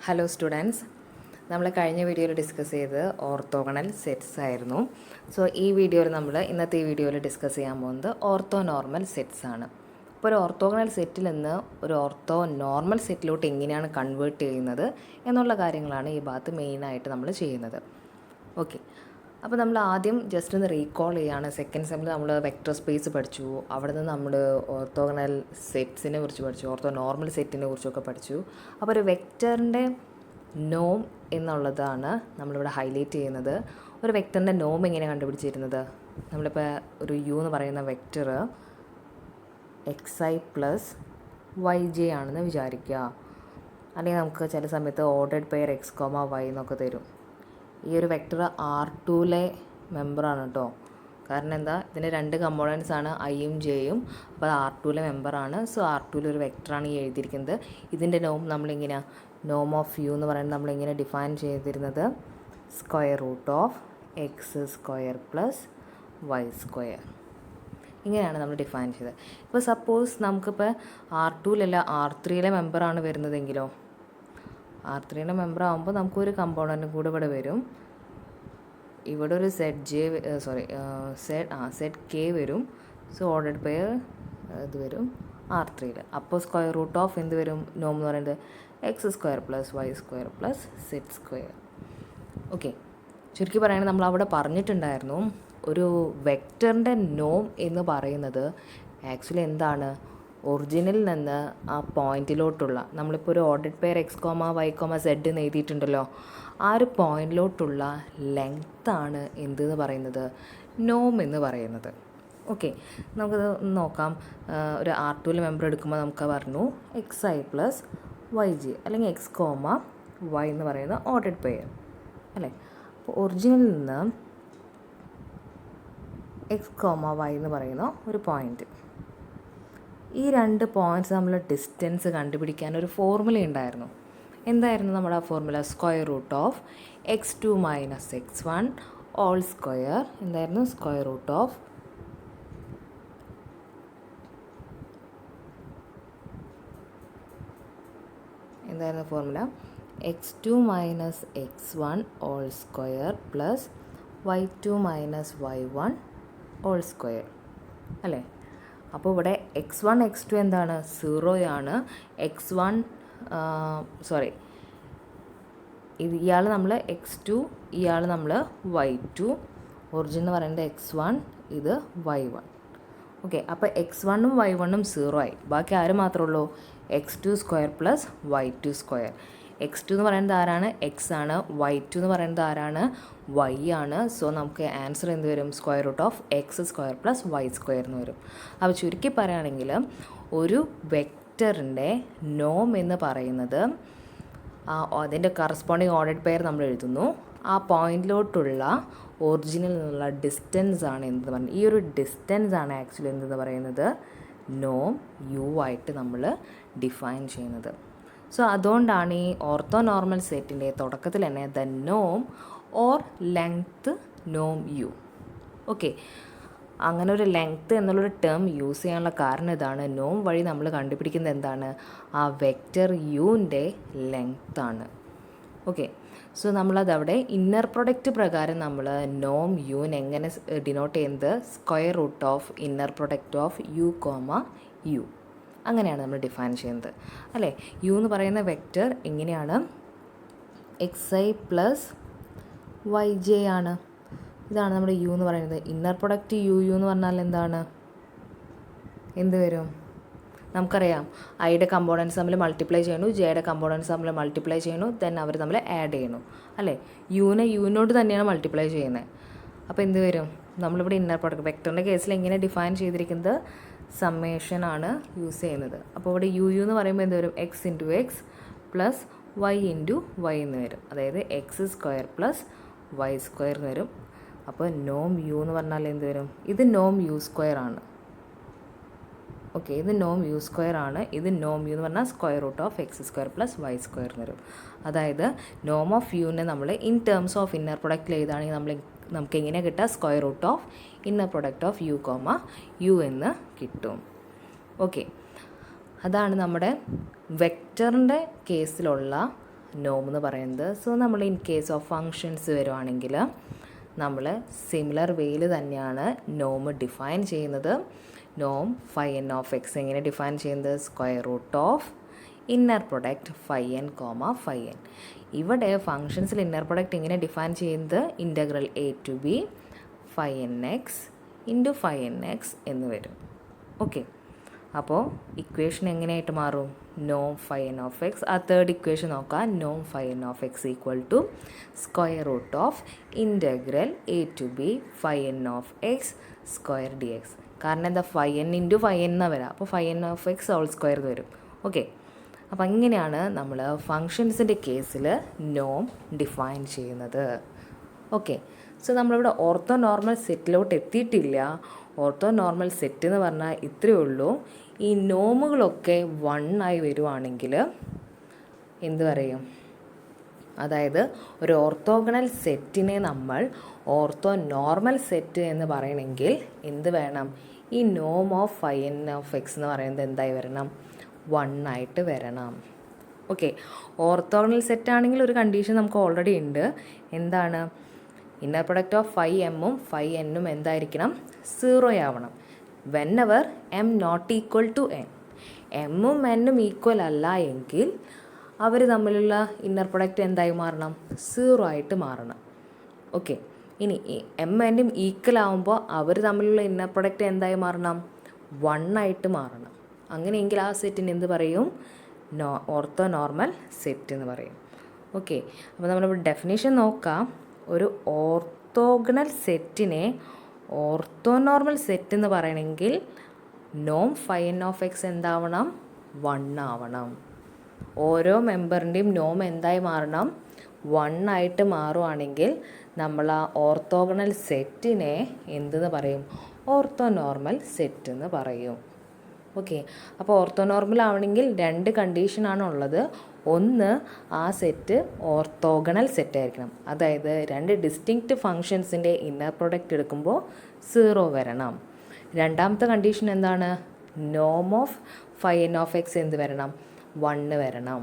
Hello students, നമ്മൾ കഴിഞ്ഞ വീഡിയോയിൽ ഡിസ്കസ് ചെയ്ത് ഓർത്തോഗണൽ സെറ്റ്സ് ആയിരുന്നു. സോ ഇന്നത്തെ ഈ വീഡിയോയിൽ ഡിസ്കസ് ചെയ്യാൻ പോകുന്നത് ഓർത്തോ നോർമൽ സെറ്റ്സ് ആണ്. അപ്പോൾ ഒരു ഓർത്തോഗണൽ സെറ്റിൽ നിന്ന് ഒരു ഓർത്തോ നോർമൽ സെറ്റിലോട്ട് എങ്ങനെയാണ് കൺവേർട്ട് ചെയ്യുന്നത് എന്നുള്ള കാര്യങ്ങളാണ് ഈ ഭാഗത്ത് മെയിനായിട്ട് നമ്മൾ ചെയ്യുന്നത്. ഓക്കെ, അപ്പോൾ നമ്മൾ ആദ്യം ജസ്റ്റ് ഒന്ന് റീകോൾ ചെയ്യുകയാണ്. സെക്കൻഡ് സെമ്മിൽ നമ്മൾ വെക്റ്റർ സ്പേസ് പഠിച്ചു. അവിടെ നിന്ന് നമ്മൾ ഓർത്തോഗണൽ സെറ്റ്സിനെ കുറിച്ച് പഠിച്ചു, ഓർത്തോ നോർമൽ സെറ്റിനെ കുറിച്ചൊക്കെ പഠിച്ചു. അപ്പോൾ ഒരു വെക്റ്ററിൻ്റെ നോം എന്നുള്ളതാണ് നമ്മളിവിടെ ഹൈലൈറ്റ് ചെയ്യുന്നത്. ഒരു വെക്റ്ററിൻ്റെ നോം എങ്ങനെയാണ് കണ്ടുപിടിച്ചിരുന്നത്? നമ്മളിപ്പോൾ ഒരു യു എന്ന് പറയുന്ന വെക്റ്റർ xi+yj ആണെന്ന് വിചാരിക്കുക. അല്ലെങ്കിൽ നമുക്ക് ചില സമയത്ത് ഓർഡേഡ് പെയർ x,y എന്നൊക്കെ തരും. ഈ ഒരു വെക്റ്റർ R2ലെ മെമ്പറാണ് കേട്ടോ. കാരണം എന്താ, ഇതിൻ്റെ രണ്ട് കമ്പോണൻസ് ആണ് ഐയും ജെയും. അപ്പോൾ അത് R2ലെ മെമ്പറാണ്. സോ R2ലെ ഒരു വെക്റ്ററാണ് ഈ എഴുതിയിരിക്കുന്നത്. ഇതിൻ്റെ നോം നമ്മളിങ്ങനെ നോം ഓഫ് യു എന്ന് പറയുന്നത് നമ്മളിങ്ങനെ ഡിഫൈൻ ചെയ്തിരുന്നത് x² + y². ഇങ്ങനെയാണ് നമ്മൾ ഡിഫൈൻ ചെയ്തത്. ഇപ്പോൾ സപ്പോസ് നമുക്കിപ്പോൾ R2ലല്ല R3ലെ മെമ്പറാണ് വരുന്നതെങ്കിലോ, R3ലെ മെമ്പർ ആകുമ്പോൾ നമുക്കൊരു കമ്പോണൻറ്റും കൂടെ ഇവിടെ വരും. ഇവിടെ ഒരു സെറ്റ് കെ വരും. സോ ഓർഡേഡ് പെയർ ഇത് വരും R3ൽ. അപ്പോൾ √ എന്ത് വരും? നോം എന്ന് പറയുന്നത് x² + y² + z². ഓക്കെ, ചുരുക്കി പറയുകയാണെങ്കിൽ നമ്മൾ അവിടെ പറഞ്ഞിട്ടുണ്ടായിരുന്നു, ഒരു വെക്റ്ററിൻ്റെ നോം എന്ന് പറയുന്നത് ആക്ച്വലി എന്താണ്, ഒറിജിനിൽ നിന്ന് ആ പോയിൻറ്റിലോട്ടുള്ള, നമ്മളിപ്പോൾ ഒരു ഓർഡേഡ് പെയർ x,y, z എന്ന് എഴുതിയിട്ടുണ്ടല്ലോ, ആ ഒരു പോയിൻറ്റിലോട്ടുള്ള ലെങ്ത്താണ് എന്തെന്ന് പറയുന്നത്, നോം എന്ന് പറയുന്നത്. ഓക്കെ, നമുക്കത് നോക്കാം. ഒരു R2ലെ മെമ്പർ എടുക്കുമ്പോൾ നമുക്ക് പറഞ്ഞു xi+yj അല്ലെങ്കിൽ x,y എന്ന് പറയുന്ന ഓർഡേഡ് പെയർ അല്ലേ. അപ്പോൾ ഒറിജിനിൽ നിന്ന് x,y എന്ന് പറയുന്ന ഒരു പോയിൻറ്റ്, ഈ രണ്ട് പോയിൻറ്റ്സ് നമ്മൾ ഡിസ്റ്റൻസ് കണ്ടുപിടിക്കാൻ ഒരു ഫോർമുല ഉണ്ടായിരുന്നു. എന്തായിരുന്നു നമ്മുടെ ആ formula? √x2 - x1 whole square. എന്തായിരുന്നു? എന്തായിരുന്നു formula? x2 - x1 whole square +y2 - y1 whole square അല്ലേ. അപ്പോൾ ഇവിടെ x1 x2 എന്താണ്? 0 ആണ്. ഇയാൾ നമ്മൾ x2, ഇയാൾ നമ്മൾ y2. ഒറിജിൻ എന്ന് പറയുന്നത് x1, ഇത് y1. ഓക്കെ, അപ്പോൾ x1ഉം y1ഉം 0 ആയി. ബാക്കി ആര് മാത്രമേ ഉള്ളൂ? x2² + y2². x2 എന്ന് പറയുന്നത് ആരാണ്? x ആണ്. y2 എന്ന് പറയുന്നത് ആരാണ്? y ആണ്. സോ നമുക്ക് ആൻസർ എന്ത് വരും? √x² + y² എന്ന് വരും. അപ്പോൾ ചുരുക്കി പറയുകയാണെങ്കിൽ ഒരു വെക്റ്ററിൻ്റെ നോം എന്ന് പറയുന്നത് അതിൻ്റെ കറസ്പോണ്ടിങ് ഓർഡേഡ് പെയർ നമ്മൾ എഴുതുന്നു. ആ പോയിൻറ്റിലോട്ടുള്ള ഒറിജിനിൽ നിന്നുള്ള ഡിസ്റ്റൻസ് ആണ് എന്തെന്ന് പറയുന്നത്. ഈ ഒരു ഡിസ്റ്റൻസ് ആണ് ആക്ച്വലി എന്തെന്ന് പറയുന്നത്, നോം യു ആയിട്ട് നമ്മൾ ഡിഫൈൻ ചെയ്യുന്നത്. സോ അതുകൊണ്ടാണ് ഈ ഓർത്തോ നോർമൽ സെറ്റിൻ്റെ തുടക്കത്തിൽ തന്നെ the Noam or length Noam U. Okay, അങ്ങനെ ഒരു ലെങ്ത്ത് എന്നുള്ളൊരു ടേം യൂസ് ചെയ്യാനുള്ള കാരണം ഇതാണ്. നോം വഴി നമ്മൾ കണ്ടുപിടിക്കുന്നത് എന്താണ്? ആ വെക്റ്റർ യുവിൻ്റെ ലെങ്ത്താണ്. ഓക്കെ, സോ നമ്മളതവിടെ ഇന്നർ പ്രൊഡക്റ്റ് പ്രകാരം നമ്മൾ നോം യുവിന് എങ്ങനെ ഡിനോട്ട് ചെയ്യുന്നത്? √, Inner product of u, u. അങ്ങനെയാണ് നമ്മൾ ഡിഫൈൻ ചെയ്യുന്നത് അല്ലേ. യു എന്ന് പറയുന്ന വെക്റ്റർ എങ്ങനെയാണ്? xi+yj ആണ്. ഇതാണ് നമ്മുടെ യു എന്ന് പറയുന്നത്. ഇന്നർ പ്രൊഡക്റ്റ് യു എന്ന് പറഞ്ഞാൽ എന്താണ്? എന്ത് വരും? നമുക്കറിയാം, ഐയുടെ കമ്പോണൻസ് തമ്മിൽ മൾട്ടിപ്ലൈ ചെയ്യുന്നു, ജെയുടെ കമ്പോണൻസ് തമ്മിൽ മൾട്ടിപ്ലൈ ചെയ്യുന്നു, ദെൻ അവർ തമ്മിൽ ആഡ് ചെയ്യുന്നു അല്ലേ. യുവിനോട് തന്നെയാണ് മൾട്ടിപ്ലൈ ചെയ്യുന്നത്. അപ്പോൾ എന്ത് വരും? നമ്മളിവിടെ ഇന്നർ പ്രൊഡക്റ്റ് വെക്റ്ററിൻ്റെ കേസിൽ എങ്ങനെ ഡിഫൈൻ ചെയ്തിരിക്കുന്നത്? സമ്മേഷൻ ആണ് യൂസ് ചെയ്യുന്നത്. അപ്പോൾ ഇവിടെ യു എന്ന് പറയുമ്പോൾ എന്ത് വരും? x × x + y × y എന്ന് വരും. അതായത് x² + y² എന്ന് വരും. അപ്പോൾ നോം യു എന്ന് പറഞ്ഞാൽ എന്ത് വരും? ഇത് നോം u² ആണ്. ഓക്കെ, ഇത് നോം u² ആണ്. ഇത് നോം യു എന്ന് പറഞ്ഞാൽ √x² + y² എന്ന് വരും. അതായത് നോം ഓഫ് യുവിനെ നമ്മൾ ഇൻ ടേംസ് ഓഫ് ഇന്നർ പ്രൊഡക്റ്റിൽ എഴുതുകയാണെങ്കിൽ നമുക്ക് എങ്ങനെ കിട്ടുക? √, Inner product of u, u എന്ന് കിട്ടും. ഓക്കെ, അതാണ് നമ്മുടെ വെക്റ്ററിൻ്റെ കേസിലുള്ള നോം എന്ന് പറയുന്നത്. സോ നമ്മൾ ഇൻ കേസ് ഓഫ് ഫങ്ഷൻസ് വരുവാണെങ്കിൽ നമ്മൾ സിമിലർ വേയിൽ തന്നെയാണ് നോം ഡിഫൈൻ ചെയ്യുന്നത്. നോം ഫൈ എൻ ഓഫ് എക്സ് എങ്ങനെ ഡിഫൈൻ ചെയ്യുന്നത്? Square root of inner product phi n comma phi n. ഇവിടെ ഫങ്ഷൻസിൽ ഇന്നർ പ്രൊഡക്റ്റ് എങ്ങനെ ഡിഫൈൻ ചെയ്യുന്നത്? Integral a to b phi n x into phi n x എന്ന് വരും. ഓക്കെ, അപ്പോൾ ഇക്വേഷൻ എങ്ങനെയായിട്ട് മാറും? നോം ഫൈ എൻ ഓഫ് എക്സ്. ആ തേർഡ് ഇക്വേഷൻ നോക്കാം. നോം phi n of x equal to square root of integral a to b phi n of x square d x. കാരണം എന്താ? Phi n into phi n എന്നാണ് വരാം. അപ്പോൾ phi n of x whole square വരും. Okay, അപ്പോൾ ഇങ്ങനെയാണ് നമ്മൾ ഫങ്ഷൻസിൻ്റെ കേസിൽ നോം ഡിഫൈൻ ചെയ്യുന്നത്. ഓക്കെ, സോ നമ്മളിവിടെ ഓർത്തോ നോർമൽ സെറ്റിലോട്ട് എത്തിയിട്ടില്ല. ഓർത്തോ നോർമൽ സെറ്റ് എന്ന് പറഞ്ഞാൽ ഇത്രയേ ഉള്ളൂ. ഈ നോമുകളൊക്കെ 1 ആയി വരുവാണെങ്കിൽ എന്ത് പറയും? അതായത് ഒരു ഓർത്തോഗണൽ സെറ്റിനെ നമ്മൾ ഓർത്തോ നോർമൽ സെറ്റ് എന്ന് പറയണമെങ്കിൽ എന്ത് വേണം? ഈ നോം of phi n of x എന്ന് പറയുന്നത് എന്തായി വരണം? 1 ആയിട്ട് വരണം. ഓക്കെ, ഓർത്തോഗണൽ സെറ്റ് ആണെങ്കിൽ ഒരു കണ്ടീഷൻ നമുക്ക് ഓൾറെഡി ഉണ്ട്. എന്താണ്? ഇന്നർ പ്രൊഡക്റ്റ് ഓഫ് ഫൈ എമ്മും ഫൈ എന്നും എന്തായിരിക്കണം? 0 ആവണം. Whenever m not equal to n. എമ്മും എന്നും ഈക്വൽ അല്ല എങ്കിൽ അവർ തമ്മിലുള്ള ഇന്നർ പ്രൊഡക്റ്റ് എന്തായി മാറണം? 0 ആയിട്ട് മാറണം. ഓക്കെ, ഇനി എം എന്നും ഈക്വൽ ആവുമ്പോൾ അവർ തമ്മിലുള്ള ഇന്നർ പ്രൊഡക്റ്റ് എന്തായി മാറണം? 1 ആയിട്ട് മാറണം. അങ്ങനെയെങ്കിൽ ആ സെറ്റിന് എന്ത് പറയും? ഓർത്തോ നോർമൽ സെറ്റ് എന്ന് പറയും. ഓക്കെ, അപ്പോൾ നമ്മളിവിടെ ഡെഫിനേഷൻ നോക്കാം. ഒരു ഓർത്തോഗണൽ സെറ്റിനെ ഓർത്തോ നോർമൽ സെറ്റ് എന്ന് പറയണമെങ്കിൽ നോം ഫൈ എൻ ഓഫ് എക്സ് എന്താവണം? 1 ആവണം. ഓരോ മെമ്പറിൻ്റെയും നോം എന്തായി മാറണം? 1 ആയിട്ട് മാറുവാണെങ്കിൽ നമ്മൾ ആ ഓർത്തോഗണൽ സെറ്റിനെ എന്തെന്ന് പറയും? ഓർത്തോ നോർമൽ സെറ്റ് എന്ന് പറയും. ഓക്കെ, അപ്പോൾ ഓർത്തോ നോർമൽ ആവണമെങ്കിൽ 2 കണ്ടീഷനാണ് ഉള്ളത്. ഒന്ന്, ആ സെറ്റ് ഓർത്തോഗണൽ സെറ്റ് ആയിരിക്കണം. അതായത് 2 ഡിസ്റ്റിങ്ക്റ്റ് ഫങ്ഷൻസിൻ്റെ ഇന്നർ പ്രൊഡക്റ്റ് എടുക്കുമ്പോൾ 0 വരണം. രണ്ടാമത്തെ കണ്ടീഷൻ എന്താണ്? നോം of phi n of x എന്ത് വരണം? 1 വരണം.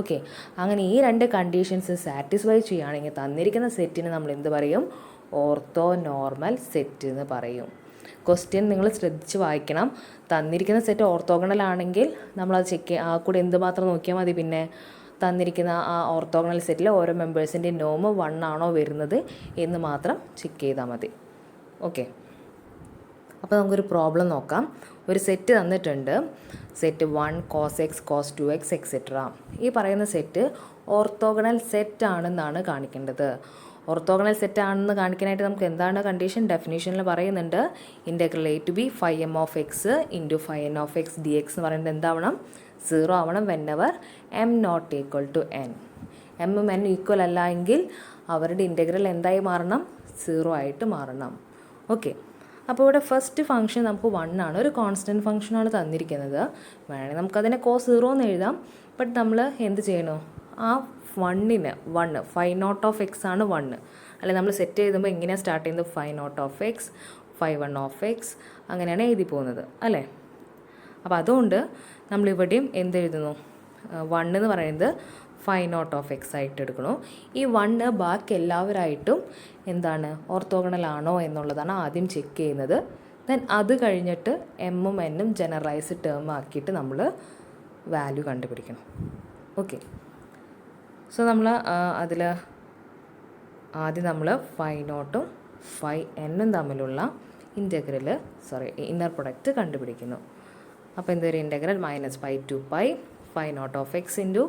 ഓക്കെ, അങ്ങനെ ഈ 2 കണ്ടീഷൻസ് സാറ്റിസ്ഫൈ ചെയ്യുകയാണെങ്കിൽ തന്നിരിക്കുന്ന സെറ്റിന് നമ്മൾ എന്ത് പറയും? ഓർത്തോ നോർമൽ സെറ്റ് എന്ന് പറയും. ക്വസ്റ്റ്യൻ നിങ്ങൾ ശ്രദ്ധിച്ച് വായിക്കണം. തന്നിരിക്കുന്ന സെറ്റ് ഓർത്തോഗണൽ ആണെങ്കിൽ നമ്മളത് ചെക്ക് ആ കൂടെ എന്തുമാത്രം നോക്കിയാൽ മതി? പിന്നെ തന്നിരിക്കുന്ന ആ ഓർത്തോഗണൽ സെറ്റിലെ ഓരോ മെമ്പേഴ്സിൻ്റെ നോം 1 ആണോ വരുന്നത് എന്ന് മാത്രം ചെക്ക് ചെയ്താൽ മതി. ഓക്കെ, അപ്പോൾ നമുക്കൊരു പ്രോബ്ലം നോക്കാം. ഒരു സെറ്റ് തന്നിട്ടുണ്ട്. Set 1 cos x cos 2x etcetera. ഈ പറയുന്ന സെറ്റ് ഓർത്തോഗണൽ സെറ്റ് ആണെന്നാണ് കാണിക്കേണ്ടത്. ഓർത്തോഗണൽ സെറ്റ് ആണെന്ന് കാണിക്കാനായിട്ട് നമുക്ക് എന്താണ് കണ്ടീഷൻ? ഡെഫിനേഷനിൽ പറയുന്നുണ്ട് integral a to b phi m of x into phi n of x d x എന്ന് പറയുന്നത് എന്താവണം? 0 ആവണം. Whenever m not equal to n. എമ്മും എൻ ഈക്വൽ അല്ല എങ്കിൽ അവരുടെ ഇൻ്റഗ്രൽ എന്തായി മാറണം? 0 ആയിട്ട് മാറണം. ഓക്കെ, അപ്പോൾ ഇവിടെ ഫസ്റ്റ് ഫംഗ്ഷൻ നമുക്ക് 1 ആണ്. ഒരു കോൺസ്റ്റൻറ്റ് ഫംഗ്ഷനാണ് തന്നിരിക്കുന്നത്. വേണമെങ്കിൽ നമുക്കതിനെ കോസ് 0 എന്ന് എഴുതാം. ബട്ട് നമ്മൾ എന്ത് ചെയ്യണോ? ആ 1 ഫൈ നോട്ട് ഓഫ് എക്സ് ആണ് 1. അല്ലെങ്കിൽ നമ്മൾ സെറ്റ് ചെയ്തുമ്പോൾ എങ്ങനെയാണ് സ്റ്റാർട്ട് ചെയ്യുന്നത്? Phi naught of x, phi 1 of x, അങ്ങനെയാണ് എഴുതി പോകുന്നത് അല്ലേ? അപ്പോൾ അതുകൊണ്ട് നമ്മളിവിടെയും എന്തെഴുതുന്നു? 1 എന്ന് പറയുന്നത് ഫൈ നോട്ട് ഓഫ് എക്സ് ആയിട്ട് എടുക്കണു. ഈ 1 ബാക്കി എല്ലാവരായിട്ടും എന്താണ്? ഓർത്തോഗണൽ ആണോ എന്നുള്ളതാണ് ആദ്യം ചെക്ക് ചെയ്യുന്നത്. ദെൻ അത് കഴിഞ്ഞിട്ട് എമ്മും എന്നും ജനറലൈസ് ടേം ആക്കിയിട്ട് നമ്മൾ വാല്യൂ കണ്ടുപിടിക്കണം. ഓക്കെ, സോ നമ്മൾ അതിൽ ആദ്യം നമ്മൾ ഫൈ നോട്ടും ഫൈ എന്നും തമ്മിലുള്ള ഇന്നർ പ്രൊഡക്റ്റ് കണ്ടുപിടിക്കുന്നു. അപ്പോൾ എന്തൊരു integral -π to π phi naught of x into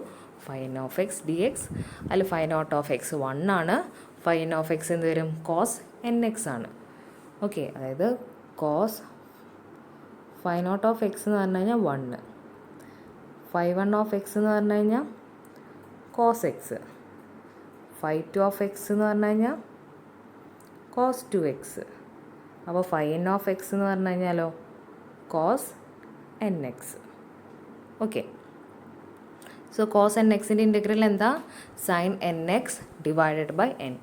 phi n of x d x. അതിൽ ഫൈ നോട്ട് ഓഫ് എക്സ് 1 ആണ്. ഫൈ എൻ ഓഫ് എക്സ് എന്ത് വരും? കോസ് എൻ എക്സ് ആണ്. ഓക്കെ, അതായത് cos phi naught of x എന്ന് പറഞ്ഞു കഴിഞ്ഞാൽ 1, ഫൈ 1 ഓഫ് എക്സ് എന്ന് പറഞ്ഞു കഴിഞ്ഞാൽ cos x, phi 2 of x എന്ന് പറഞ്ഞു കഴിഞ്ഞാൽ കോസ് 2x. അപ്പോൾ ഫൈ എൻ ഓഫ് എക്സ് എന്ന് പറഞ്ഞു കഴിഞ്ഞാലോ cos n x. Okay, so cos n എക്സിൻ്റെ ഇൻ്റഗ്രൽ എന്താ? Sine n x divided by n.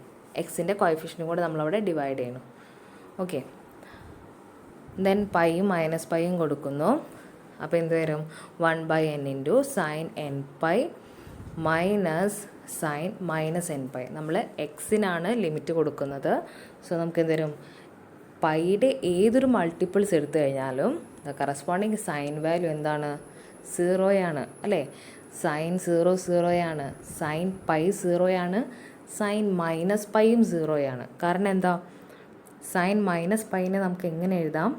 എക്സിൻ്റെ കോഎഫിഷ്യൻറ്റും കൂടെ നമ്മളവിടെ ഡിവൈഡ് ചെയ്യണം. ഓക്കെ, ദെൻ പൈയും -πയും കൊടുക്കുന്നു. അപ്പോൾ എന്ത് വരും? 1/n into sine n π minus sine minus n pi. നമ്മൾ എക്സിനാണ് ലിമിറ്റ് കൊടുക്കുന്നത്. സോ നമുക്ക് എന്ത് വരും, പൈയുടെ ഏതൊരു മൾട്ടിപ്പിൾസ് എടുത്തു കഴിഞ്ഞാലും ദ കറസ്പോണ്ടിങ് സൈൻ വാല്യൂ എന്താണ്, 0 അല്ലേ. Sine 0 sine pi 0 sine minus പൈയും 0 കാരണം എന്താ, സൈൻ മൈനസ് പൈനെ നമുക്ക് എങ്ങനെ എഴുതാം,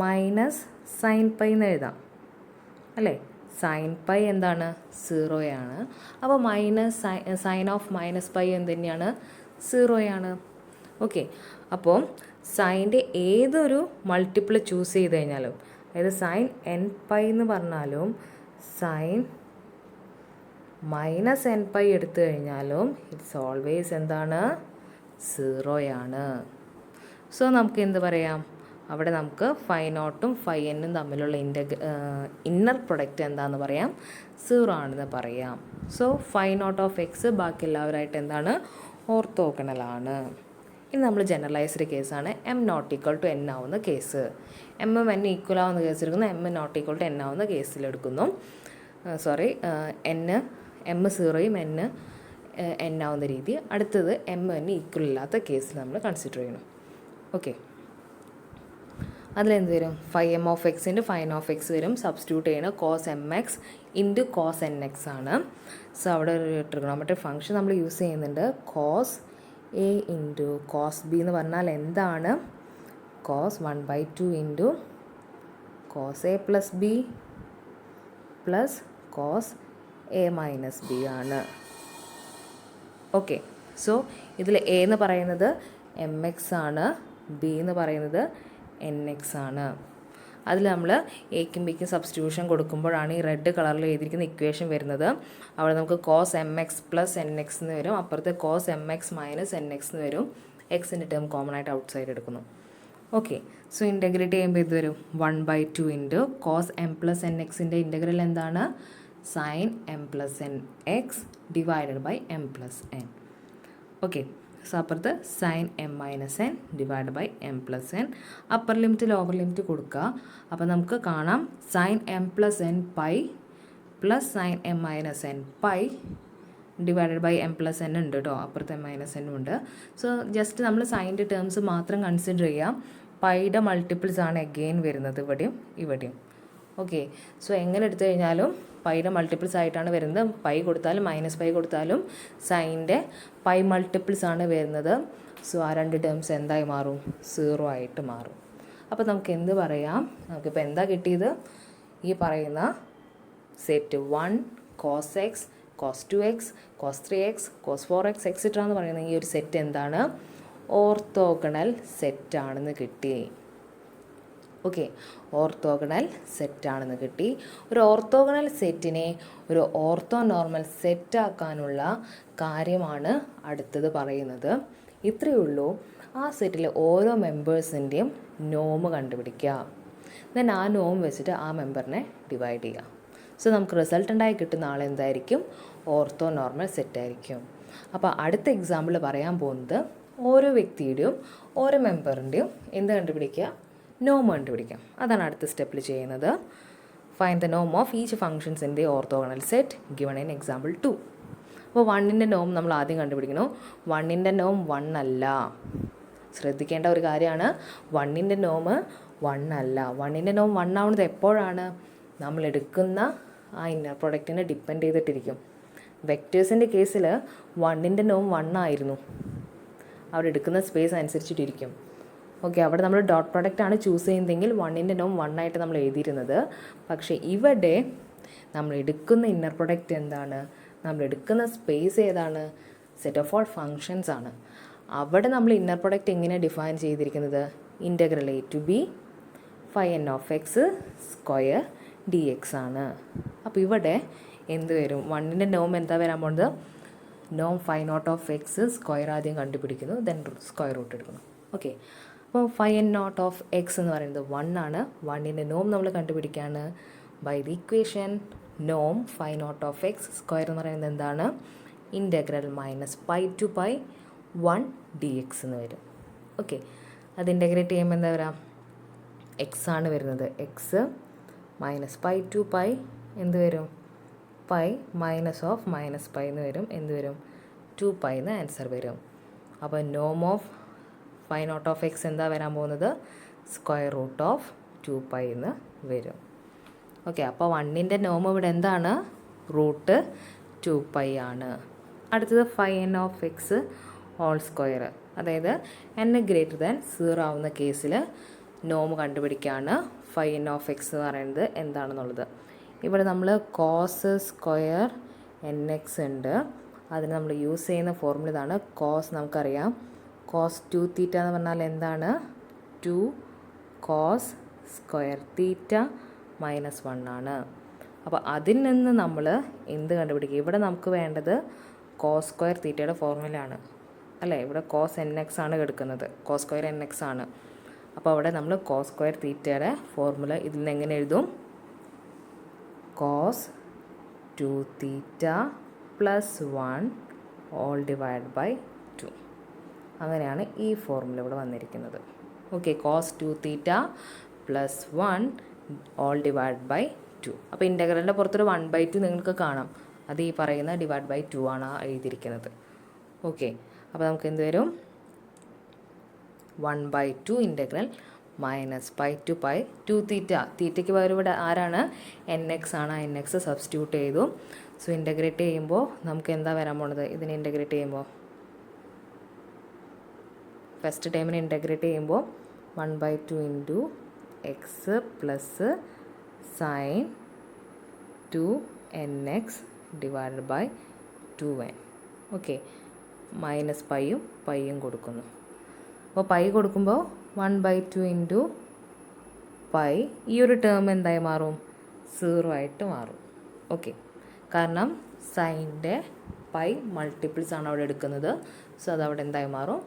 മൈനസ് സൈൻ പൈ എന്ന് എഴുതാം അല്ലേ. സൈൻ പൈ എന്താണ്, 0 അപ്പോൾ minus sign of minus pi എന്ത് തന്നെയാണ്, 0 ഓക്കെ. അപ്പോൾ സൈൻ്റെ ഏതൊരു മൾട്ടിപ്പിൾ ചൂസ് ചെയ്ത് കഴിഞ്ഞാലും, അതായത് സൈൻ എൻ പൈ എന്ന് പറഞ്ഞാലും സൈൻ മൈനസ് എൻ പൈ എടുത്തു കഴിഞ്ഞാലും ഇറ്റ്സ് ഓൾവേസ് എന്താണ്, 0 സോ നമുക്ക് എന്ത് പറയാം, അവിടെ നമുക്ക് ഫൈ നോട്ടും ഫൈ എന്നും തമ്മിലുള്ള ഇന്നർ പ്രൊഡക്റ്റ് എന്താണെന്ന് പറയാം, 0 ആണെന്ന് പറയാം. So phi naught of x ബാക്കി എല്ലാവരായിട്ട് എന്താണ്, ഓർത്തോഗണലാണ്. ഇനി നമ്മൾ ജനറലൈസ്ഡ് കേസാണ് m not equal to n ആവുന്ന കേസ്. എമ്മും എൻ ഈക്വൽ ആവുന്ന കേസ് എടുക്കുന്നു, m not equal to n ആവുന്ന കേസിലെടുക്കുന്നു. എം 0യും എൻ ആവുന്ന രീതി. അടുത്തത് എം എൻ ഈക്വൽ ഇല്ലാത്ത കേസിൽ നമ്മൾ കൺസിഡർ ചെയ്യണം. ഓക്കെ, അതിലെന്ത് വരും, ഫൈ എം ഓഫ് എക്സിൻ്റെ ഫൈൻ ഓഫ് എക്സ് വരും. സബ്സ്റ്റിറ്റ്യൂട്ട് ചെയ്യണം cos m x into cos n x ആണ്. സോ അവിടെ ഒരു ട്രിഗണോമെട്രിക് ഫംഗ്ഷൻ നമ്മൾ യൂസ് ചെയ്യുന്നുണ്ട്. Cos a into cos b എന്ന് പറഞ്ഞാൽ എന്താണ്, cos 1/2 into cos a plus b plus cos a minus b ആണ്. ഓക്കെ, സോ ഇതിൽ എ എന്ന് പറയുന്നത് എം എക്സ് ആണ്, ബി എന്ന് പറയുന്നത് എൻ എക്സ് ആണ്. അതിൽ നമ്മൾ എക്കും ബിക്കും സബ്സ്റ്റിറ്റ്യൂഷൻ കൊടുക്കുമ്പോഴാണ് ഈ റെഡ് കളറിൽ എഴുതിയിരിക്കുന്ന ഇക്വേഷൻ വരുന്നത്. അവിടെ നമുക്ക് cos m x plus n x എന്ന് വരും, അപ്പുറത്ത് cos m x minus n x എന്ന് വരും. എക്സിൻ്റെ ടേം കോമൺ ആയിട്ട് ഔട്ട് സൈഡ് എടുക്കുന്നു. ഓക്കെ, സോ ഇൻ്റഗ്രേറ്റ് ചെയ്യുമ്പോൾ ഇത് വരും 1/2 into cos m plus n എക്സിൻ്റെ ഇൻ്റഗ്രൽ എന്താണ്, sine m plus n x divided by m plus n. Okay, so അപ്പുറത്ത് sine m minus n divide by m plus n. Upper limit lower limit കൊടുക്കുക. അപ്പോൾ നമുക്ക് കാണാം sine m plus n pi plus sine m minus n pi divided by m plus n ഉണ്ട് കേട്ടോ, അപ്പുറത്ത് M minus എന്നും ഉണ്ട്. So just നമ്മൾ സൈൻ്റെ ടേംസ് മാത്രം കൺസിഡർ ചെയ്യാം. പൈയുടെ മൾട്ടിപ്പിൾസ് ആണ് എഗെയിൻ വരുന്നത് ഇവിടെയും ഇവിടെയും. ഓക്കെ, സോ എങ്ങനെ എടുത്തു കഴിഞ്ഞാലും പൈയുടെ മൾട്ടിപ്പിൾസ് ആയിട്ടാണ് വരുന്നത്. പൈ കൊടുത്താലും മൈനസ് പൈ കൊടുത്താലും സൈൻ്റെ പൈ മൾട്ടിപ്പിൾസ് ആണ് വരുന്നത്. സോ ആ രണ്ട് ടേംസ് എന്തായി മാറും, 0 ആയിട്ട് മാറും. അപ്പോൾ നമുക്ക് എന്ത് പറയാം, നമുക്കിപ്പോൾ എന്താ കിട്ടിയത്, ഈ പറയുന്ന set 1 cos x cos 2x cos 3x cos 4x etcetera എന്ന് പറയുന്ന ഈ ഒരു സെറ്റ് എന്താണ്, ഓർത്തോഗണൽ സെറ്റാണെന്ന് കിട്ടി. ഓക്കെ, ഓർത്തോഗണൽ സെറ്റാണെന്ന് കിട്ടി. ഒരു ഓർത്തോഗണൽ സെറ്റിനെ ഒരു ഓർത്തോ നോർമൽ സെറ്റാക്കാനുള്ള കാര്യമാണ് അടുത്തത് പറയുന്നത്. ഇത്രയേ ഉള്ളൂ. ആ സെറ്റിലെ ഓരോ മെമ്പേഴ്സിൻ്റെയും നോം കണ്ടുപിടിക്കുക. ദെൻ ആ നോം വെച്ചിട്ട് ആ മെമ്പറിനെ ഡിവൈഡ് ചെയ്യുക. സോ നമുക്ക് റിസൾട്ടൻ്റായി കിട്ടുന്ന ആളെന്തായിരിക്കും, ഓർത്തോ നോർമൽ സെറ്റായിരിക്കും. അപ്പോൾ അടുത്ത എക്സാമ്പിൾ പറയാൻ പോകുന്നത് ഓരോ വ്യക്തിയുടെയും ഓരോ മെമ്പറിൻ്റെയും എന്ത് കണ്ടുപിടിക്കുക, നോം കണ്ടുപിടിക്കാം. അതാണ് അടുത്ത സ്റ്റെപ്പിൽ ചെയ്യുന്നത്. ഫൈൻഡ് ദ നോം of each functions in the orthogonal set given in example 2. അപ്പോൾ 1ൻ്റെ നോം നമ്മൾ ആദ്യം കണ്ടുപിടിക്കണം. 1ൻ്റെ നോം 1 അല്ല. ശ്രദ്ധിക്കേണ്ട ഒരു കാര്യമാണ്, 1ൻ്റെ നോം 1 അല്ല. 1ൻ്റെ നോം 1 ആവുന്നത് എപ്പോഴാണ്, നമ്മൾ എടുക്കുന്ന ആ ഇന്നർ പ്രൊഡക്റ്റിനെ ഡിപ്പെൻഡ് ചെയ്തിട്ടിരിക്കും. വെക്റ്റേഴ്സിൻ്റെ കേസിൽ 1ൻ്റെ നോം 1 ആയിരുന്നു, അവിടെ എടുക്കുന്ന സ്പേസ് അനുസരിച്ചിട്ടിരിക്കും. ഓക്കെ, അവിടെ നമ്മൾ ഡോട്ട് പ്രൊഡക്റ്റ് ആണ് ചൂസ് ചെയ്യുന്നതെങ്കിൽ 1ൻ്റെ നോം 1 ആയിട്ട് നമ്മൾ എഴുതിയിരുന്നത്. പക്ഷേ ഇവിടെ നമ്മൾ എടുക്കുന്ന ഇന്നർ പ്രൊഡക്റ്റ് എന്താണ്, നമ്മൾ എടുക്കുന്ന സ്പേസ് ഏതാണ്, സെറ്റ് ഓഫ് ഓൾ ഫങ്ഷൻസ് ആണ്. അവിടെ നമ്മൾ ഇന്നർ പ്രൊഡക്റ്റ് എങ്ങനെ ഡിഫൈൻ ചെയ്തിരിക്കുന്നത്, integral a to b phi n of x square d X ആണ്. അപ്പോൾ ഇവിടെ എന്ത് വരും, 1ൻ്റെ നോം എന്താ വരാൻ പോകുന്നത്, നോം phi naught of x square ആദ്യം കണ്ടുപിടിക്കുന്നു, ദെൻ സ്ക്വയർ റൂട്ട് എടുക്കുന്നു. ഓക്കെ, അപ്പോൾ phi n naught of x എന്ന് പറയുന്നത് 1 ആണ്. 1ൻ്റെ നോം നമ്മൾ കണ്ടുപിടിക്കുകയാണ് ബൈ ദി ഇക്വേഷൻ നോം phi naught of x square എന്ന് പറയുന്നത് എന്താണ്, integral minus pi to pi 1 d x എന്ന് വരും. ഓക്കെ, അത് ഇൻ്റഗ്രേറ്റ് ചെയ്യുമ്പോൾ എന്താ വരാം, എക്സ് ആണ് വരുന്നത്. X minus pi to pi എന്ത് വരും, pi minus of minus pi എന്ന് വരും. എന്ത് വരും? 2π എന്ന് ആൻസർ വരും. അപ്പോൾ നോം of phi naught of x എന്താ വരാൻ പോകുന്നത്? സ്ക്വയർ റൂട്ട് ഓഫ് 2π എന്ന് വരും. ഓക്കെ, അപ്പോൾ 1ൻ്റെ നോം ഇവിടെ എന്താണ്? റൂട്ട് 2π ആണ്. അടുത്തത് phi n of x whole square, അതായത് n ഗ്രേറ്റർ ദാൻ 0 ആവുന്ന കേസിൽ നോം കണ്ടുപിടിക്കുകയാണ്. ഫൈ എൻ ഓഫ് എക്സ് എന്ന് പറയുന്നത് എന്താണെന്നുള്ളത്. ഇവിടെ നമ്മൾ കോസ് സ്ക്വയർ എൻ എക്സ് ഉണ്ട്. അതിന് നമ്മൾ യൂസ് ചെയ്യുന്ന ഫോർമുല ഇതാണ്. കോസ് നമുക്കറിയാം, കോസ് 2θ എന്ന് പറഞ്ഞാൽ എന്താണ്? 2 കോസ് സ്ക്വയർ തീറ്റ മൈനസ് 1 ആണ്. അപ്പോൾ അതിൽ നിന്ന് നമ്മൾ എന്ത് കണ്ടുപിടിക്കുക? ഇവിടെ നമുക്ക് വേണ്ടത് കോസ് സ്ക്വയർ തീറ്റയുടെ ഫോർമുലയാണ് അല്ലേ? ഇവിടെ കോസ് എൻ എക്സ് ആണ് എടുക്കുന്നത്, കോസ് സ്ക്വയർ എൻ എക്സ് ആണ്. അപ്പോൾ അവിടെ നമ്മൾ കോസ് സ്ക്വയർ തീറ്റയുടെ ഫോർമുല ഇതിൽ നിന്ന് എങ്ങനെ എഴുതും? Cos 2θ plus 1 all divide by 2. അങ്ങനെയാണ് ഈ ഫോർമുല ഇവിടെ വന്നിരിക്കുന്നത്. Okay, cos 2θ plus 1 all divide by 2. അപ്പോൾ ഇൻ്റഗ്രലിൻ്റെ പുറത്തൊരു 1/2 നിങ്ങൾക്ക് കാണാം. അത് ഈ പറയുന്ന ഡിവൈഡ് ബൈ 2 ആണ് എഴുതിയിരിക്കുന്നത്. ഓക്കെ, അപ്പോൾ നമുക്ക് എന്ത് വരും? 1/2 integral minus pi to pi 2θ. തീറ്റയ്ക്ക് പകരം ഇവിടെ ആരാണ്? എൻ എക്സ് ആണ്. എൻ എക്സ് സബ്സ്റ്റിറ്റ്യൂട്ട് ചെയ്തു. സോ ഇൻ്റഗ്രേറ്റ് ചെയ്യുമ്പോൾ നമുക്ക് എന്താ വരാൻ പോണത്? ഇതിനെ ഇൻ്റഗ്രേറ്റ് ചെയ്യുമ്പോൾ ഫസ്റ്റ് ടൈമിന് ഇൻ്റഗ്രേറ്റ് ചെയ്യുമ്പോൾ 1/2 into x plus sine 2nx divided by 2n. Okay, minus പൈയും കൊടുക്കുന്നു. അപ്പോൾ പൈ കൊടുക്കുമ്പോൾ 1/2 ഇൻറ്റു പൈ, ഈ ഒരു ടേം എന്തായി മാറും? 0 ആയിട്ട് മാറും. ഓക്കെ, കാരണം സൈൻ്റെ പൈ മൾട്ടിപ്പിൾസ് ആണ് അവിടെ എടുക്കുന്നത്. സോ അതവിടെ എന്തായി മാറും?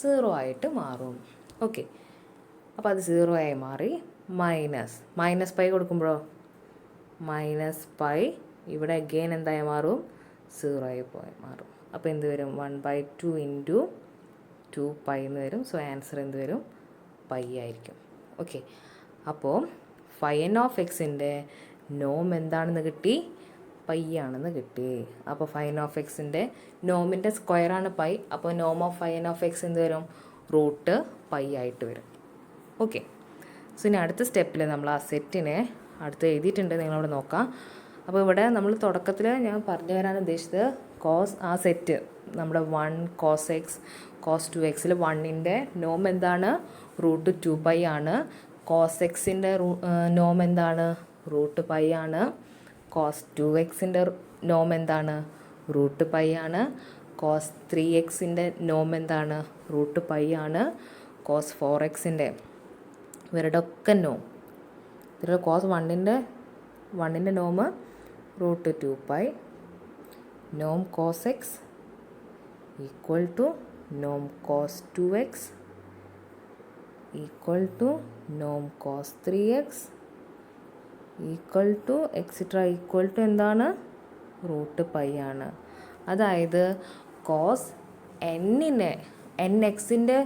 0 ആയിട്ട് മാറും. ഓക്കെ, അപ്പോൾ അത് 0 ആയി മാറി. മൈനസ് പൈ കൊടുക്കുമ്പോഴോ മൈനസ് പൈ ഇവിടെ അഗെയിൻ എന്തായി മാറും? 0 ആയി മാറും. അപ്പോൾ എന്ത് വരും? 1/2 ഇൻറ്റു 2π എന്ന് വരും. സോ ആൻസർ എന്ത് വരും? പൈ ആയിരിക്കും. ഓക്കെ, അപ്പോൾ ഫൈ എൻ ഓഫ് എക്സിൻ്റെ നോം എന്താണെന്ന് കിട്ടി? പൈ ആണെന്ന് കിട്ടി. അപ്പോൾ ഫൈ എൻ ഓഫ് എക്സിൻ്റെ നോമിൻ്റെ സ്ക്വയറാണ് പൈ. അപ്പോൾ നോം of phi n of x എന്ത് വരും? റൂട്ട് പൈ ആയിട്ട് വരും. ഓക്കെ, സോ ഇനി അടുത്ത സ്റ്റെപ്പിൽ നമ്മൾ ആ സെറ്റിനെ അടുത്ത് എഴുതിയിട്ടുണ്ട്, നിങ്ങളവിടെ നോക്കാം. അപ്പോൾ ഇവിടെ നമ്മൾ തുടക്കത്തിൽ ഞാൻ പറഞ്ഞു തരാൻ ഉദ്ദേശിച്ചത് കോസ് ആ സെറ്റ് നമ്മുടെ 1 കോസ് എക്സ് കോസ് 2x 1ൻ്റെ നോം എന്താണ്? റൂട്ട് 2π ആണ്. കോസ് എക്സിൻ്റെ നോം എന്താണ്? റൂട്ട് പൈ ആണ്. കോസ് 2xൻ്റെ നോം എന്താണ്? റൂട്ട് പൈ ആണ്. കോസ് 3xൻ്റെ നോം എന്താണ്? റൂട്ട് പൈ ആണ്. കോസ് 4xൻ്റെ ഇവരുടെ ഒക്കെ നോം, ഇതിൽ cos 1ൻ്റെ Noam root 2π. Noam cos X equal to Noam cos 2x equal to Noam cos 3x equal two etcetera equal to എന്താണ്? റൂട്ട് പൈ ആണ്. അതായത് കോസ് എൻ എക്സിൻ്റെ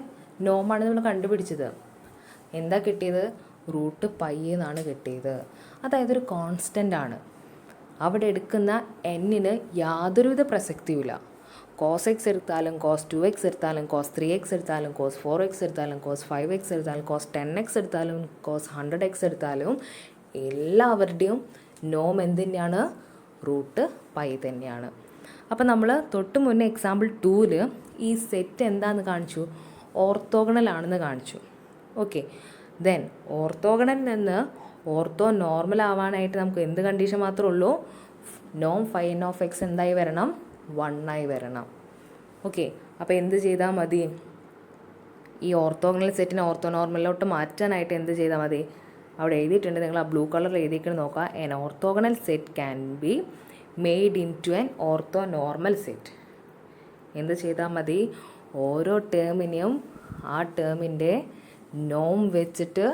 നോമാണ് നമ്മൾ കണ്ടുപിടിച്ചത്. എന്താ കിട്ടിയത്? റൂട്ട് പൈ എന്നാണ് കിട്ടിയത്. അതായത് ഒരു കോൺസ്റ്റൻ്റ് ആണ്. അവിടെ എടുക്കുന്ന എന്നിന് യാതൊരുവിധ പ്രസക്തിയുമില്ല. കോസ് എക്സ് എടുത്താലും കോസ് 2x എടുത്താലും കോസ് 3x എടുത്താലും കോസ് 4x എടുത്താലും കോസ് 5x എടുത്താലും കോസ് 10x എടുത്താലും കോസ് 100x എടുത്താലും എല്ലാവരുടെയും നോം എന്ത് തന്നെയാണ്? റൂട്ട് പൈ തന്നെയാണ്. അപ്പോൾ നമ്മൾ തൊട്ട് മുന്നേ എക്സാമ്പിൾ 2ൽ ഈ സെറ്റ് എന്താണെന്ന് കാണിച്ചു? ഓർത്തോഗണൽ ആണെന്ന് കാണിച്ചു. ഓക്കെ, ദെൻ ഓർത്തോഗണലിൽ നിന്ന് ഓർത്തോ നോർമൽ ആവാനായിട്ട് നമുക്ക് എന്ത് കണ്ടീഷൻ മാത്രമേ ഉള്ളൂ? നോം ഫൈ എൻ ഓഫ് എക്സ് എന്തായി വരണം? 1 ആയി വരണം. ഓക്കെ, അപ്പോൾ എന്ത് ചെയ്താൽ മതി? ഈ ഓർത്തോഗണൽ സെറ്റിനെ ഓർത്തോ നോർമലിലോട്ട് മാറ്റാനായിട്ട് എന്ത് ചെയ്താൽ മതി? അവിടെ എഴുതിയിട്ടുണ്ട്, നിങ്ങൾ ആ ബ്ലൂ കളറിൽ എഴുതിയിട്ട് നോക്കുക. N orthogonal set can be made into n orthonormal set. എന്ത് ചെയ്താൽ മതി? ഓരോ ടേമിനെയും ആ ടേമിൻ്റെ നോം വെച്ചിട്ട്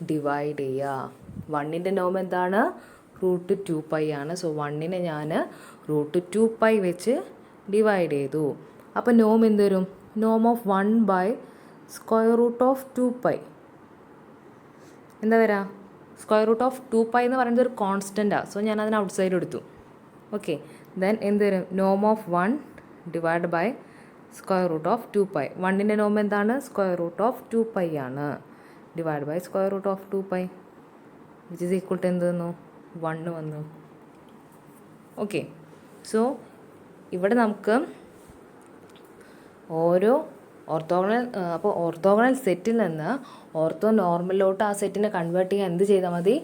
ഡിവൈഡ് ചെയ്യുക. 1ൻ്റെ നോം എന്താണ്? റൂട്ട് 2π ആണ്. സോ 1നെ ഞാൻ റൂട്ട് 2π വെച്ച് ഡിവൈഡ് ചെയ്തു. അപ്പോൾ നോം എന്ത് വരും? നോം ഓഫ് 1 സ്ക്വയർ റൂട്ട് ഓഫ് 2π. എന്താ വരാ? സ്ക്വയർ റൂട്ട് ഓഫ് 2π എന്ന് പറയുന്നത് ഒരു കോൺസ്റ്റൻ്റാണ്. സോ ഞാൻ അതിന് ഔട്ട് സൈഡ് എടുത്തു. ഓക്കെ, ദെൻ എന്ത് വരും? നോം of 1 divide by square root of 2π. 1ൻ്റെ നോം എന്താണ്? സ്ക്വയർ റൂട്ട് ഓഫ് 2π ആണ്. Divide by square root of 2π which is equal to എന്ത് വന്നു? 1 വന്നു. ഓക്കെ, സോ ഇവിടെ നമുക്ക് ഓരോ ഓർത്തോഗണൽ അപ്പോൾ ഓർത്തോഗണൽ സെറ്റിൽ നിന്ന് ഓർത്തോ നോർമലിലോട്ട് ആ സെറ്റിനെ കൺവേർട്ട് ചെയ്യാൻ എന്ത് ചെയ്താൽ മതി?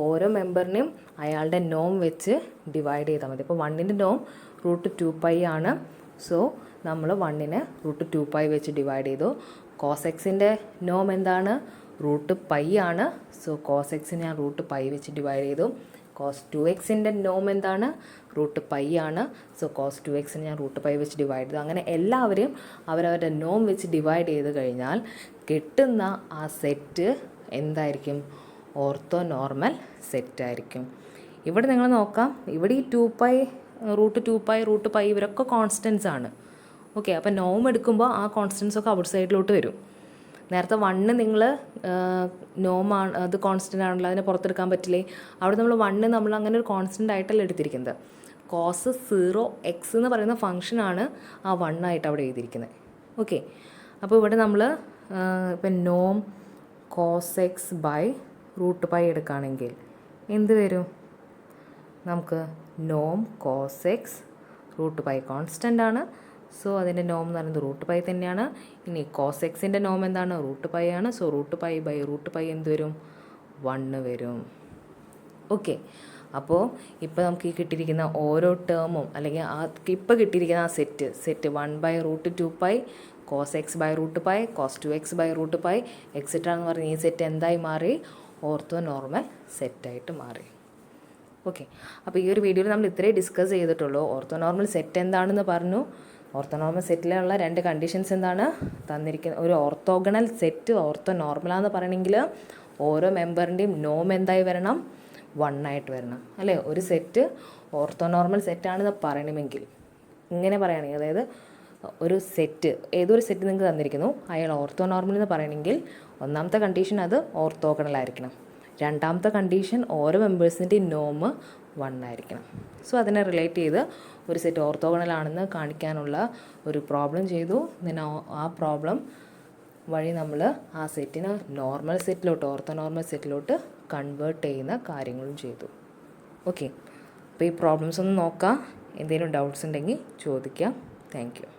ഓരോ മെമ്പറിനെയും അയാളുടെ നോം വെച്ച് ഡിവൈഡ് ചെയ്താൽ മതി. അപ്പോൾ 1ൻ്റെ നോം √2π ആണ്. സോ നമ്മൾ 1നെ √2π വെച്ച് ഡിവൈഡ് ചെയ്തു. കോസ് എക്സിൻ്റെ നോം എന്താണ്? √π ആണ്. സോ കോസ് എക്സിനെ ഞാൻ √π വെച്ച് ഡിവൈഡ് ചെയ്തു. കോസ് 2xൻ്റെ നോം എന്താണ്? √π ആണ്. സോ കോസ് 2xനെ ഞാൻ √π വെച്ച് ഡിവൈഡ് ചെയ്തു. അങ്ങനെ എല്ലാവരെയും അവരവരുടെ നോം വെച്ച് ഡിവൈഡ് ചെയ്ത് കഴിഞ്ഞാൽ കിട്ടുന്ന ആ സെറ്റ് എന്തായിരിക്കും? ഓർത്തോ നോർമൽ സെറ്റായിരിക്കും. ഇവിടെ നിങ്ങൾ നോക്കാം, ഇവിടെ ഈ 2π √2π √π ഇവരൊക്കെ കോൺസ്റ്റൻസ് ആണ്. ഓക്കെ, അപ്പോൾ നോം എടുക്കുമ്പോൾ ആ കോൺസ്റ്റൻസ് ഒക്കെ ഔട്ട് സൈഡിലോട്ട് വരും. നേരത്തെ 1 നിങ്ങൾ നോമാണ്, അത് കോൺസ്റ്റൻ്റ് ആണല്ലോ, അതിനെ പുറത്തെടുക്കാൻ പറ്റില്ലേ? അവിടെ നമ്മൾ അങ്ങനെ ഒരു കോൺസ്റ്റൻ്റ് ആയിട്ടല്ല എടുത്തിരിക്കുന്നത്. കോസ് 0x എന്ന് പറയുന്ന ഫംഗ്ഷനാണ് ആ 1 ആയിട്ട് അവിടെ എഴുതിയിരിക്കുന്നത്. ഓക്കെ, അപ്പോൾ ഇവിടെ നമ്മൾ ഇപ്പം നോം കോസ് എക്സ് ബൈ √π എടുക്കുകയാണെങ്കിൽ എന്ത് വരും? നമുക്ക് നോം കോസ് എക്സ് √π കോൺസ്റ്റൻ്റ് ആണ്. സോ അതിൻ്റെ നോം എന്ന് പറയുന്നത് √π തന്നെയാണ്. ഇനി കോസ് എക്സിൻ്റെ നോം എന്താണ്? √π ആണ്. സോ √π ബൈ √π എന്ത് വരും? 1 വരും. ഓക്കെ, അപ്പോൾ ഇപ്പോൾ നമുക്ക് ഈ കിട്ടിയിരിക്കുന്ന ഓരോ ടേമും അല്ലെങ്കിൽ ഇപ്പോൾ കിട്ടിയിരിക്കുന്ന ആ set 1 by √2π cos x by √π cos 2x by √π etcetera എന്ന് പറഞ്ഞ ഈ സെറ്റ് എന്തായി മാറി? ഓർത്തോ നോർമൽ സെറ്റായിട്ട് മാറി. ഓക്കെ, അപ്പോൾ ഈ ഒരു വീഡിയോയിൽ നമ്മൾ ഇത്രയും ഡിസ്കസ് ചെയ്തിട്ടുള്ളൂ. ഓർത്തോ നോർമൽ സെറ്റ് എന്താണെന്ന് പറഞ്ഞു. ഓർത്തോനോർമൽ സെറ്റിലുള്ള 2 കണ്ടീഷൻസ് എന്താണ് തന്നിരിക്കുന്നത്? ഒരു ഓർത്തോഗണൽ സെറ്റ് ഓർത്തോ നോർമലാന്ന് പറയണമെങ്കിൽ ഓരോ മെമ്പറിൻ്റെയും നോം എന്തായി വരണം? 1 ആയിട്ട് വരണം, അല്ലേ? ഒരു സെറ്റ് ഓർത്തോ നോർമൽ സെറ്റാണെന്ന് പറയണമെങ്കിൽ ഇങ്ങനെ പറയുകയാണെങ്കിൽ, അതായത് ഒരു സെറ്റ്, ഏതൊരു സെറ്റ് നിങ്ങൾക്ക് തന്നിരിക്കുന്നു, അയാൾ ഓർത്തോ നോർമൽ എന്ന് പറയണമെങ്കിൽ ഒന്നാമത്തെ കണ്ടീഷൻ അത് ഓർത്തോഗണൽ ആയിരിക്കണം. രണ്ടാമത്തെ കണ്ടീഷൻ ഓരോ മെമ്പേഴ്സിൻ്റെയും നോം 1 ആയിരിക്കണം. സോ അതിനെ റിലേറ്റ് ചെയ്ത് ഒരു സെറ്റ് ഓർത്തോഗണൽ ആണെന്ന് കാണിക്കാനുള്ള ഒരു പ്രോബ്ലം ചെയ്തു. then ആ പ്രോബ്ലം വഴി നമ്മൾ ആ സെറ്റിനെ നോർമൽ സെറ്റിലോട്ട്, ഓർത്തോ നോർമൽ സെറ്റിലോട്ട് കൺവേർട്ട് ചെയ്യുന്ന കാര്യങ്ങളും ചെയ്തു. ഓക്കെ, അപ്പോൾ ഈ പ്രോബ്ലംസ് ഒന്ന് നോക്കാം. എന്തെങ്കിലും ഡൗട്ട്സ് ഉണ്ടെങ്കിൽ ചോദിക്കാം. Thank you.